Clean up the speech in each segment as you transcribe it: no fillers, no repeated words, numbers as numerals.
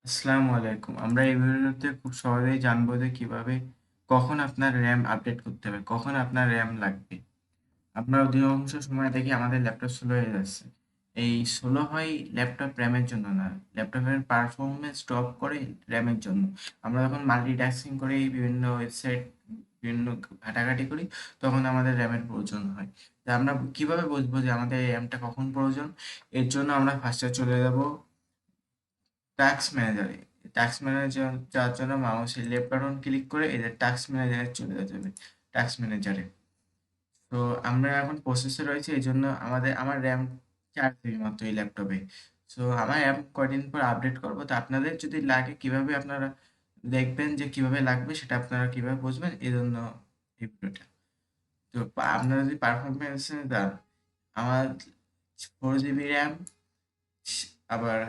আসসালামু আলাইকুম। আমরা এই ভিডিওতে খুব সহজেই জানবো যে কিভাবে কখন আপনার র্যাম আপডেট করতে হবে, কখন আপনার র্যাম লাগবে। আমরা অধিকাংশ সময় দেখি আমাদের ল্যাপটপ স্লো হয়ে যাচ্ছে। এই স্লো হয় ল্যাপটপ র্যামের জন্য না, ল্যাপটপের পারফরমেন্স ড্রপ করে র্যামের জন্য। আমরা যখন মাল্টিটাস্কিং করি, বিভিন্ন ওয়েবসাইট বিভিন্ন ঘাটাঘাটি করি, তখন আমাদের র্যামের প্রয়োজন হয়। তা আমরা কিভাবে বুঝবো যে আমাদের র্যামটা কখন প্রয়োজন? এর জন্য আমরা ফার্স্টে চলে যাব টাস্ক ম্যানেজারে। টাস্ক ম্যানেজার যাওয়ার জন্য মাউসের লেফট বাটন ক্লিক করে এদের টাস্ক ম্যানেজারে চলে যেতে হবে। টাস্ক ম্যানেজারে তো আমরা এখন প্রসেসে রয়েছে, এই জন্য আমার র্যাম 4 জিবি মাত্র এই ল্যাপটপে। সো আমার র্যাম কয়দিন পর আপডেট করবো। তো আপনাদের যদি লাগে, কিভাবে আপনারা দেখবেন যে কিভাবে লাগবে, সেটা আপনারা কিভাবে বুঝবেন, এই জন্য এই ভিডিওটা। তো আপনারা যদি পারফরমেন্সে যান, আমার 4 জিবি র্যাম, আবার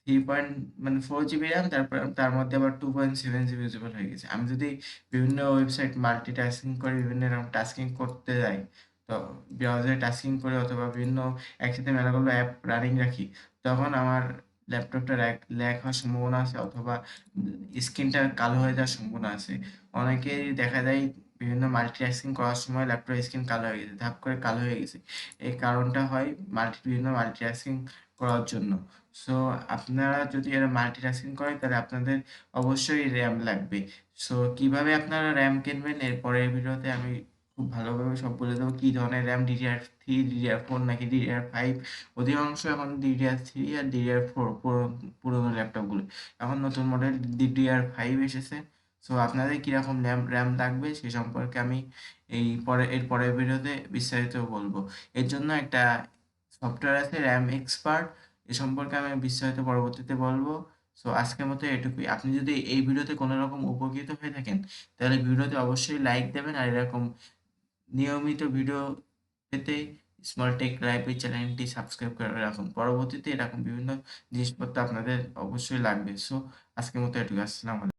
3 মানে 4 জিবি র্যাম, তারপর তার মধ্যে আবার 2.7 জিবি ইউজেবল হয়ে গেছে। আমি যদি বিভিন্ন ওয়েবসাইট মাল্টিটাস্কিং করে বিভিন্ন এরকম টাস্কিং করতে যাই, তো ব্রাউজারে টাস্কিং করে অথবা বিভিন্ন একসাথে মেলাগুলো অ্যাপ রানিং রাখি, তখন আমার ল্যাপটপটা ল্যাগ হওয়ার সম্ভাবনা আছে, অথবা স্ক্রিনটা কালো হয়ে যাওয়ার সম্ভাবনা আছে। অনেকেই দেখা যায় বিভিন্ন মাল্টিটাস্কিং করার সময় ল্যাপটপের স্ক্রিন কালো হয়ে গেছে, ধাপ করে কালো হয়ে গেছে। এই কারণটা হয় বিভিন্ন মাল্টিটাস্কিং করার জন্য। সো আপনারা যদি এরা মাল্টিটাস্কিং করেন, তাহলে আপনাদের অবশ্যই র্যাম লাগবে। সো কিভাবে আপনারা র্যাম কিনবেন, এর পরের ভিডিওতে আমি খুব ভালোভাবে সব বলে দেবো। কি ধরনের র্যাম, DDR3, DDR4 নাকি DDR5। অধিকাংশ এখন DDR3 আর DDR4 পুরোনো ল্যাপটপগুলো। এখন নতুন মডেল DDR5 এসেছে। সো আপনাদের কিরকম র্যাম র্যাম লাগবে সে সম্পর্কে আমি এর পরের ভিডিওতে বিস্তারিত বলবো। এর জন্য একটা সফটওয়্যার আছে, র্যাম এক্সপার্ট। এ সম্পর্কে আমি বিস্তারিত পরবর্তীতে বলবো। সো আজকের মতো এটুকুই। আপনি যদি এই ভিডিওতে কোনো রকম উপকৃত হয়ে থাকেন, তাহলে ভিডিওতে অবশ্যই লাইক দেবেন, আর এরকম নিয়মিত ভিডিও পেতে স্মল টেক লাইব্রেরি চ্যানেলটি সাবস্ক্রাইব করে রাখুন। পরবর্তীতে এরকম বিভিন্ন জিনিসপত্র আপনাদের অবশ্যই লাগবে। সো আজকের মতো এটুকু। আসসালামু আলাইকুম।